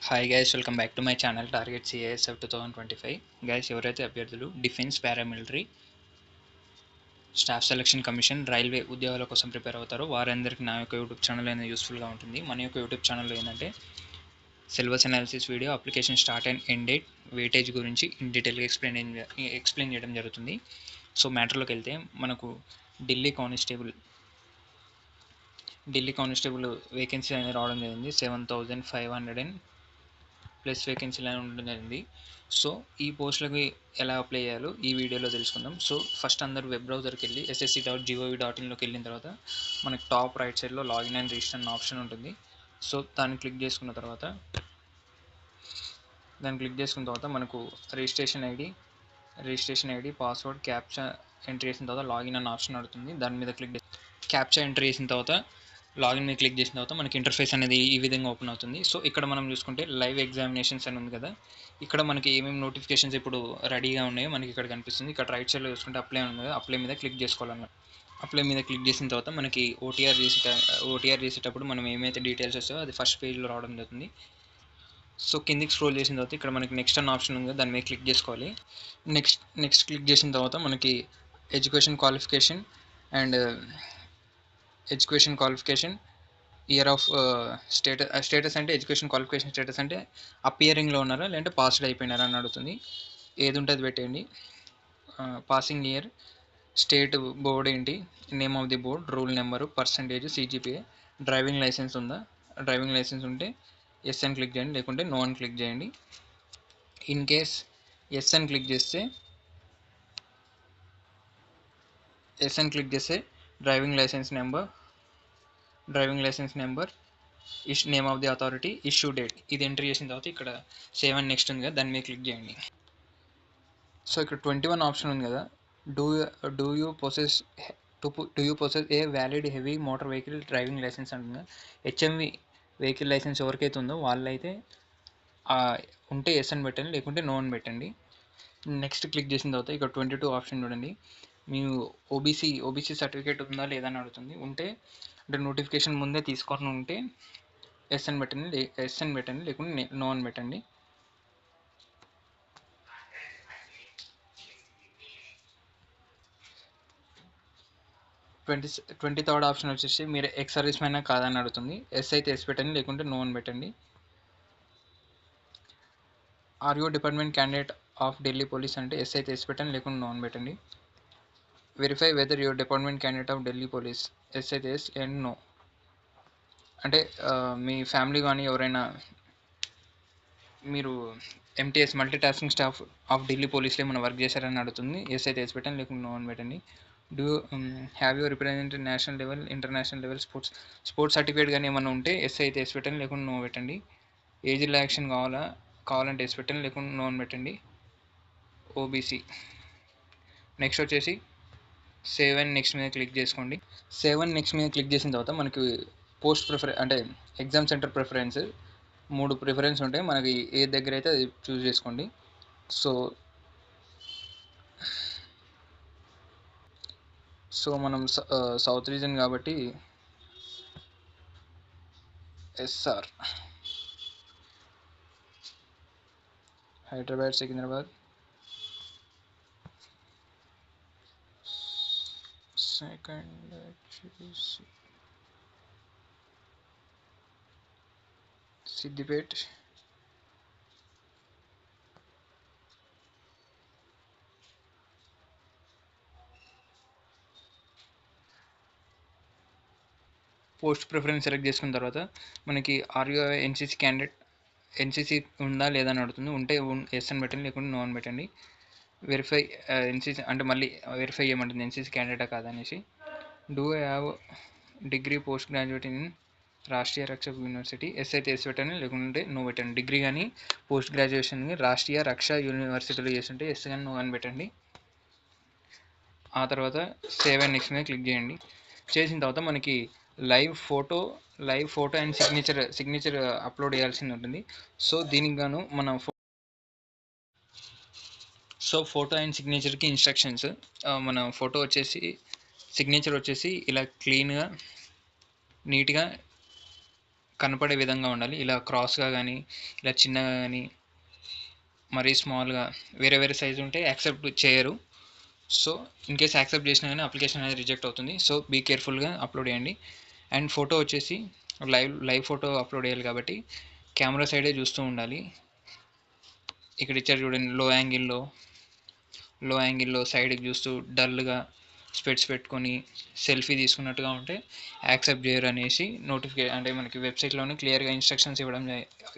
Hi guys, welcome back to my channel target CISF 2025. Guys, ఎవరైతే అభ్యర్థులు defence, paramilitary, staff selection commission, railway ఉద్యోగాల కోసం prepare అవుతారో వారందరికీ నా యొక్క యూట్యూబ్ ఛానల్ అనేది యూస్ఫుల్గా ఉంటుంది. మన యొక్క యూట్యూబ్ ఛానల్లో ఏంటంటే syllabus analysis video, application start and end date, weightage గురించి ఇన్ డీటెయిల్గా ఎక్స్ప్లెయిన్ చేయడం జరుగుతుంది. సో మ్యాటర్లోకి వెళ్తే మనకు ఢిల్లీ కానిస్టేబుల్ వేకెన్సీ అనేది రావడం జరిగింది. 7,500 ప్లస్ వేకెన్సీలు అని ఉండడం జరిగింది. సో ఈ పోస్టులకి ఎలా అప్లై చేయాలో ఈ వీడియోలో తెలుసుకుందాం. సో ఫస్ట్ అందరూ వెబ్ బ్రౌజర్కి వెళ్ళి ssc.gov.inలోకి వెళ్ళిన తర్వాత మనకి టాప్ రైట్ సైడ్లో లాగిన్ అండ్ రిజిస్టర్ అనే ఆప్షన్ ఉంటుంది. సో దాన్ని క్లిక్ చేసుకున్న తర్వాత మనకు registration ID, password, captcha entry చేసిన తర్వాత లాగిన్ అనే ఆప్షన్ అడుగుతుంది. దాని మీద క్యాప్చా ఎంట్రీ చేసిన తర్వాత లాగిన్ మీద క్లిక్ చేసిన తర్వాత మనకి ఇంటర్ఫేస్ అనేది ఈ విధంగా ఓపెన్ అవుతుంది. సో ఇక్కడ మనం చూసుకుంటే లైవ్ ఎగ్జామినేషన్స్ అని ఉంది కదా, ఇక్కడ మనకి ఏమేమి నోటిఫికేషన్స్ ఇప్పుడు రెడీగా ఉన్నాయో మనకి ఇక్కడ కనిపిస్తుంది. ఇక్కడ రైట్ సైడ్లో చూసుకుంటే అప్లై ఉంది కదా, అప్లై మీద క్లిక్ చేసుకోవాలన్నమాట. అప్లై మీద క్లిక్ చేసిన తర్వాత మనకి ఓటీఆర్ చేసేటప్పుడు మనం ఏమైతే డీటెయిల్స్ వస్తాయో అది ఫస్ట్ పేజ్లో రావడం జరుగుతుంది. సో కిందికి స్క్రోల్ చేసిన తర్వాత ఇక్కడ మనకి నెక్స్ట్ అన్న ఆప్షన్ ఉంది, దాని మీద క్లిక్ చేసుకోవాలి. నెక్స్ట్ క్లిక్ చేసిన తర్వాత మనకి education qualification year of status అంటే ఎడ్యుకేషన్ క్వాలిఫికేషన్ స్టేటస్ అంటే అపియరింగ్లో ఉన్నారా లేదంటే పాస్డ్ అయిపోయినారా అని అడుగుతుంది. ఏది ఉంటుంది పెట్టేయండి. పాసింగ్ ఇయర్, స్టేట్ బోర్డ్ ఏంటి, name of the board, roll number, percentage, CGPA, driving licence ఉందా, డ్రైవింగ్ లైసెన్స్ ఉంటే ఎస్ అని క్లిక్ చేయండి, లేకుంటే నో అని క్లిక్ చేయండి. ఇన్ కేస్ ఎస్ అని క్లిక్ చేస్తే driving licence number, name of the authority, issue date ఇది ఎంట్రీ చేసిన తర్వాత ఇక్కడ సేవ్ అండ్ నెక్స్ట్ ఉంది కదా, దాని మీద క్లిక్ చేయండి. సో ఇక్కడ 21 ఆప్షన్ ఉంది కదా, do you possess a valid heavy motor vehicle driving licence అంటుంది. హెచ్ఎంవి వెహికల్ లైసెన్స్ ఎవరికైతే ఉందో వాళ్ళైతే ఉంటే ఎస్ అని పెట్టండి, లేకుంటే నో అని పెట్టండి. నెక్స్ట్ క్లిక్ చేసిన తర్వాత ఇక్కడ 22 ఆప్షన్ చూడండి. మీరు ఓబీసీ సర్టిఫికేట్ ఉందా లేదా అని అడుగుతుంది. ఉంటే అంటే నోటిఫికేషన్ ముందే తీసుకొని ఉంటే ఎస్ అని పెట్టండి, లేకుంటే నో అని పెట్టండి. ట్వంటీ థర్డ్ ఆప్షన్ వచ్చేసి మీరు ఎక్స్ సర్వీస్ మ్యాన్ కాదని అడుగుతుంది. ఎస్ అయితే ఎస్ పెట్టండి, లేకుంటే నో అని పెట్టండి. Are you department candidate of Delhi police అంటే ఎస్ అయితే ఎస్ పెట్టండి, లేకుంటే నో అని పెట్టండి. Verify whether your department candidate of Delhi police, yes అయితే ఎస్ అండ్ నో. అంటే మీ ఫ్యామిలీ కానీ ఎవరైనా మీరు MTS multi tasking staff of Delhi పోలీస్లో ఏమైనా వర్క్ చేశారని అడుగుతుంది. ఎస్ అయితే ఎస్ పెట్టండి, లేకుంటే నో అని పెట్టండి. Do have you represented national level, international level sports certificate కానీ ఏమైనా ఉంటే ఎస్ అయితే ఎస్ పెట్టండి, లేకుంటే నో పెట్టండి. ఏజ్ రిలాక్సేషన్ కావాలంటే ఎస్ పెట్టండి, లేకుంటే నో అని పెట్టండి. ఓబీసీ. నెక్స్ట్ వచ్చేసి సేవ్ అండ్ నెక్స్ట్ మీద క్లిక్ చేసుకోండి. సేవ్ అండ్ నెక్స్ట్ మీద క్లిక్ చేసిన తర్వాత మనకి అంటే ఎగ్జామ్ సెంటర్ ప్రిఫరెన్స్ 3 ప్రిఫరెన్స్ ఉంటాయి. మనకి ఏ దగ్గర అయితే అది చూస్ చేసుకోండి. సో మనం సౌత్ రీజన్ కాబట్టి ఎస్ఆర్, హైదరాబాద్, సికింద్రాబాద్, సెకండ్ వచ్చేసి సిద్దిపేట్, పోస్ట్ ప్రిఫరెన్స్ సెలెక్ట్ చేసుకున్న తర్వాత మనకి ఆర్యూ ఎన్సీసీ ఉందా లేదా అని అడుగుతుంది. ఉంటే ఎస్ అని పెట్టండి, లేకుంటే నో అని పెట్టండి. వెరిఫై ఎన్సీసీ అంటే మళ్ళీ వెరిఫై చేయమంటుంది ఎన్సీసీ క్యాండిడేటా కాదనేసి. Do have degree post graduate in Rashtriya Raksha university, yes అయితే ఎస్ పెట్టండి, లేకుంటే నో పెట్టండి. డిగ్రీ కానీ పోస్ట్ గ్రాడ్యుయేషన్ రాష్ట్రీయ రక్ష యూనివర్సిటీలో చేస్తుంటే ఎస్ కానీ నో అని పెట్టండి. ఆ తర్వాత సేవ్ అండ్ నెక్స్ట్ మీద క్లిక్ చేయండి. చేసిన తర్వాత మనకి live photo and signature upload చేయాల్సింది ఉంటుంది. సో దీనికి గాను మన ఫోటో అండ్ సిగ్నేచర్కి ఇన్స్ట్రక్షన్స్, మన ఫోటో వచ్చేసి సిగ్నేచర్ వచ్చేసి ఇలా క్లీన్గా నీట్గా కనపడే విధంగా ఉండాలి. ఇలా క్రాస్‌గా గానీ, ఇలా చిన్నగా గానీ, మరీ స్మాల్‌గా వేరే వేరే సైజ్ ఉంటే యాక్సెప్ట్ చేయరు. సో, ఇన్ కేస్ యాక్సెప్ట్ చేసినా గానీ అప్లికేషన్ అనేది రిజెక్ట్ అవుతుంది. సో, బీ కేర్‌ఫుల్‌గా అప్‌లోడ్ చేయండి. అండ్ ఫోటో వచ్చేసి లైవ్ ఫోటో అప్‌లోడ్ చేయాలి కాబట్టి కెమెరా సైడే చూస్తూ ఉండాలి. ఇక్కడ ఇచ్చారు చూడండి, లో యాంగిల్‌లో సైడ్‌కి చూస్తూ డల్‌గా స్పెట్స్ పెట్టుకొని సెల్ఫీ తీసుకున్నట్టుగా ఉంటే యాక్సెప్ట్ చేయరు అనేసి అంటే మనకి వెబ్సైట్‌లోనే క్లియర్‌గా ఇన్‌స్ట్రక్షన్స్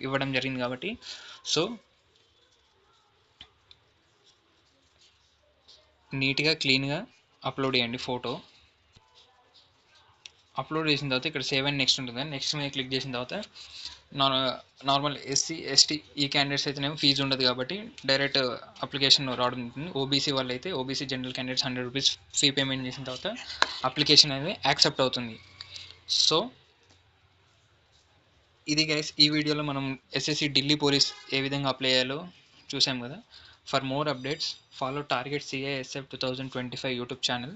ఇవ్వడం జరిగింది కాబట్టి, సో నీట్‌గా, క్లీన్‌గా అప్‌లోడ్ చేయండి ఫోటో. అప్‌లోడ్ చేసిన తర్వాత ఇక్కడ సేవ్ అండ్ నెక్స్ట్ ఉంటుంది. నెక్స్ట్ మీద క్లిక్ చేసిన తర్వాత నార్మల్ ఎస్సీ, ఎస్టీ ఈ క్యాండిడేట్స్ అయితేనేమో ఫీజు ఉండదు కాబట్టి డైరెక్ట్ అప్లికేషన్ రావడం ఉంటుంది. ఓబీసీ వాళ్ళు అయితే OBC general candidates ₹100 fee payment చేసిన తర్వాత అప్లికేషన్ అనేది యాక్సెప్ట్ అవుతుంది. సో, ఇది గైస్ ఈ వీడియోలో మనం ఎస్ఎస్సి ఢిల్లీ పోలీస్ ఏ విధంగా అప్లై చేయాలో చూసాం కదా. For more updates follow target CISF 2025 YouTube channel.